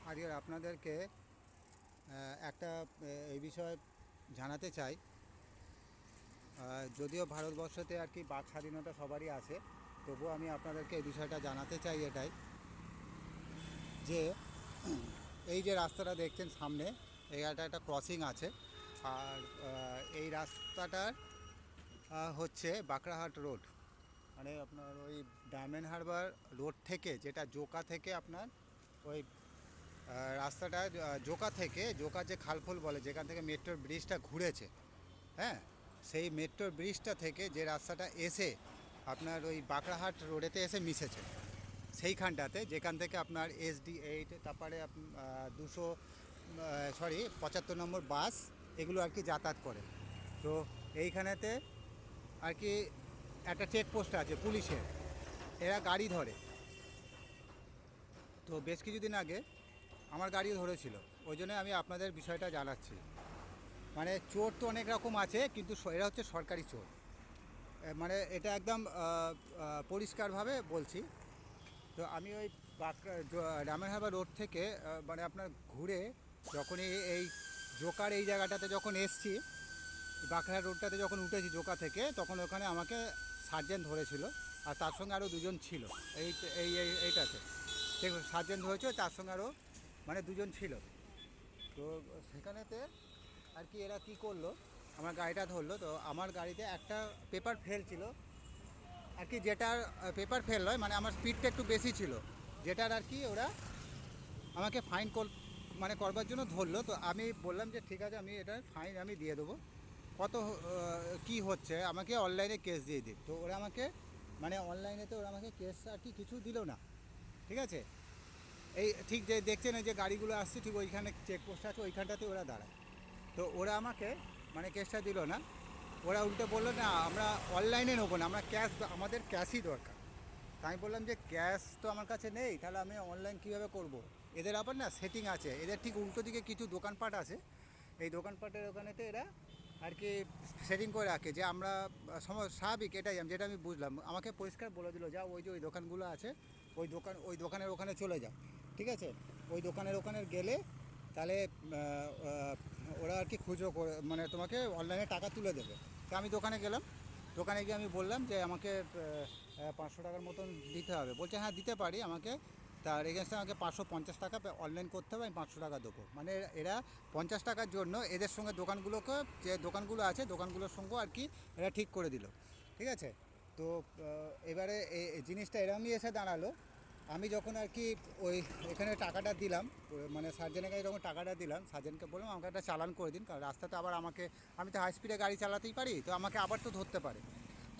আজকে আপনাদেরকে একটা এই বিষয়ে জানাতে চাই। যদিও ভারতবর্ষতে আর কি বাক স্বাধীনতা সবারই আছে, তবুও আমি আপনাদেরকে এই বিষয়টা জানাতে চাই এটাই যে এই যে রাস্তাটা দেখছেন সামনে, এইটা একটা ক্রসিং আছে। আর এই রাস্তাটার হচ্ছে বাঁকড়াহাট রোড, মানে আপনার ওই ডায়মন্ড হারবার রোড থেকে, যেটা জোকা থেকে আপনার ওই রাস্তাটা জোকা যে খালফুল বলে, যেখান থেকে মেট্রোর ব্রিজটা ঘুরেছে, হ্যাঁ, সেই মেট্রোর ব্রিজটা থেকে যে রাস্তাটা এসে আপনার ওই বাঁকড়াহাট রোডেতে এসে মিশেছে, সেইখানটাতে যেখান থেকে আপনার SD-8, তারপরে 75 নম্বর বাস, এগুলো আর কি যাতায়াত করে। তো এইখানেতে আর কি একটা চেকপোস্ট আছে পুলিশের, এরা গাড়ি ধরে। তো বেশ কিছুদিন আগে আমার গাড়ি ধরেছিল, ওই জন্য আমি আপনাদের বিষয়টা জানাচ্ছি। মানে চোর তো অনেক রকম আছে, কিন্তু এরা হচ্ছে সরকারি চোর। মানে এটা একদম পরিষ্কারভাবে বলছি। তো আমি ওই রামের হারবার রোড থেকে মানে আপনার ঘুরে যখনই এই জোকার এই জায়গাটাতে যখন এসছি, বাঁকড়া রোডটাতে যখন উঠেছি জোকা থেকে, তখন ওখানে আমাকে সার্জেন্ট ধরেছিল। আর তার সঙ্গে আরও দুজন ছিল এই এই এইটাতে। সে সার্জেন্ট ধরেছিল, তার সঙ্গে আরও মানে দুজন ছিল। তো সেখানেতে আর কি এরা কি করলো, আমার গাড়িটা ধরলো। তো আমার গাড়িতে একটা পেপার ফেল ছিল আর কি, যেটার পেপার ফেল নয়, মানে আমার স্পিডটা একটু বেশি ছিল, যেটার আর কি ওরা আমাকে ফাইন মানে করবার জন্য ধরলো। তো আমি বললাম যে ঠিক আছে, আমি এটা ফাইন আমি দিয়ে দেবো, কত কি হচ্ছে, আমাকে অনলাইনে কেস দিয়ে দিই। তো ওরা আমাকে মানে অনলাইনেতে ওরা আমাকে কেস আর কি কিছু দিল না, ঠিক আছে। এই ঠিক যে দেখছেন এই যে গাড়িগুলো আসছে, ঠিক ওইখানে চেকপোস্ট আছে, ওইখানটাতে ওরা দাঁড়ায়। তো ওরা আমাকে মানে কেসটা দিল না, ওরা উল্টে বললো না আমরা অনলাইনে নেবো না, আমরা ক্যাশ, আমাদের ক্যাশই দরকার। তাই আমি বললাম যে ক্যাশ তো আমার কাছে নেই, তাহলে আমি অনলাইন কীভাবে করব। এদের আবার না সেটিং আছে, এদের ঠিক উল্টো দিকে কিছু দোকানপাট আছে, এই দোকানপাটের ওখানেতে এরা আর কি সেটিং করে রাখে যে আমরা স্বাভাবিক, এটাই যেটা আমি বুঝলাম। আমাকে পরিষ্কার বলে দিল, যা ওই যে ওই দোকানগুলো আছে, ওই দোকানের ওখানে চলে যাও, ঠিক আছে। ওই দোকানের ওখানে গেলে তাহলে ওরা আর কি খুচরো করে মানে তোমাকে অনলাইনে টাকা তুলে দেবে। তো আমি দোকানে গেলাম, দোকানে গিয়ে আমি বললাম যে আমাকে 500 টাকার মতন দিতে হবে। বলছে হ্যাঁ দিতে পারি, আমাকে তার এগেনস্টে আমাকে 550 টাকা অনলাইন করতে হবে, আমি 500 টাকা দেবো। মানে এরা 50 টাকার জন্য এদের সঙ্গে দোকানগুলোকে, যে দোকানগুলো আছে দোকানগুলোর সঙ্গেও আর কি এরা ঠিক করে দিল, ঠিক আছে। তো এবারে এই জিনিসটা এরমই এসে দাঁড়ালো। আমি যখন আর কি ওই এখানে টাকাটা দিলাম, মানে সার্জেনের কাছে যখন টাকাটা দিলাম, সার্জেনকে বললাম আমাকে একটা চালান করে দিন, কারণ রাস্তাতে আবার আমাকে, আমি তো হাই স্পিডে গাড়ি চালাতেই পারি, তো আমাকে আবার তো ধরতে পারে।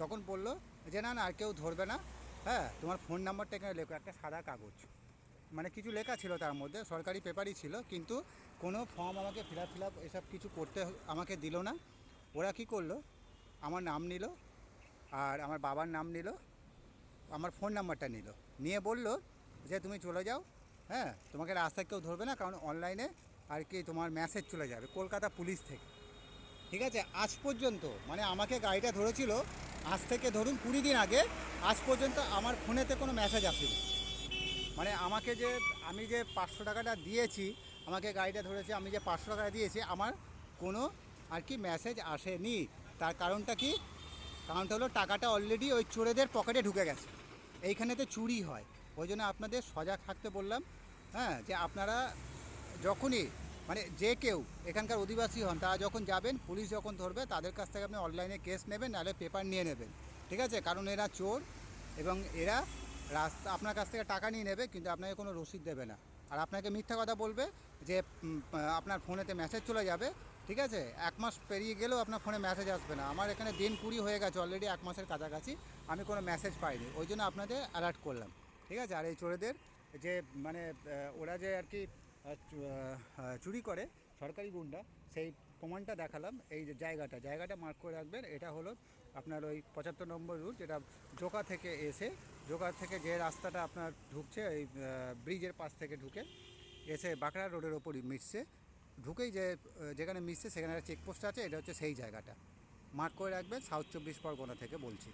তখন বললো যে না না, আর কেউ ধরবে না, হ্যাঁ তোমার ফোন নাম্বারটা এখানে লেখো, একটা সাদা কাগজ, মানে কিছু লেখা ছিল তার মধ্যে, সরকারি পেপারই ছিল, কিন্তু কোনো ফর্ম আমাকে ফিল আপ এসব কিছু করতে আমাকে দিল না। ওরা কী করলো, আমার নাম নিল, আর আমার বাবার নাম নিল, আমার ফোন নাম্বারটা নিল, নিয়ে বলল যে তুমি চলে যাও, হ্যাঁ তোমাকে রাস্তায় কেউ ধরবে না, কারণ অনলাইনে আর কি তোমার মেসেজ চলে যাবে কলকাতা পুলিশ থেকে, ঠিক আছে। আজ পর্যন্ত মানে আমাকে গাড়িটা ধরেছিল আজ থেকে ধরুন 20 দিন আগে, আজ পর্যন্ত আমার ফোনেতে কোনো মেসেজ আসেনি। মানে আমাকে যে আমি যে 500 টাকাটা দিয়েছি, আমাকে গাড়িটা ধরেছে, আমি যে 500 টাকা দিয়েছি, আমার কোনো আর কি মেসেজ আসেনি। তার কারণটা কি, কারণটা হলো টাকাটা অলরেডি ওই চোরেদের পকেটে ঢুকে গেছে। এইখানেতে চুরি হয়, ওই জন্য আপনাদের সজাগ থাকতে বললাম। হ্যাঁ, যে আপনারা যখনই মানে যে কেউ এখানকার অধিবাসী হন, তারা যখন যাবেন, পুলিশ যখন ধরবে, তাদের কাছ থেকে আপনি অনলাইনে কেস নেবেন, নাহলে পেপার নিয়ে নেবেন, ঠিক আছে। কারণ এরা চোর, এবং এরা রাস্তা আপনার কাছ থেকে টাকা নিয়ে নেবে, কিন্তু আপনাকে কোনো রসিদ দেবে না। আর আপনাকে মিথ্যা কথা বলবে যে আপনার ফোনেতে মেসেজ চলে যাবে, ঠিক আছে। 1 মাস পেরিয়ে গেলেও আপনার ফোনে মেসেজ আসবে না। আমার এখানে দিন 20 হয়ে গেছে অলরেডি, 1 মাসের কাছাকাছি আমি কোনো মেসেজ পাইনি, ওই জন্য আপনাদের অ্যালার্ট করলাম, ঠিক আছে। আর এই চোরেদের যে মানে ওরা যে আর কি চুরি করে, সরকারি গুন্ডা, সেই প্রমাণটা দেখালাম। এই যে জায়গাটা মার্ক করে রাখবেন, এটা হলো আপনার ওই 75 নম্বর রুট, যেটা জোকা থেকে যে রাস্তাটা আপনার ঢুকছে, এই ব্রিজের পাশ থেকে ঢুকে এসে বাঁকড়া রোডের ওপরই মিশছে, ঢুকেই যে যেখানে মিশছে সেখানে একটা চেকপোস্ট আছে, এটা হচ্ছে সেই জায়গাটা, মার্ক করে রাখবেন। সাউথ 24 পরগনা থেকে বলছি।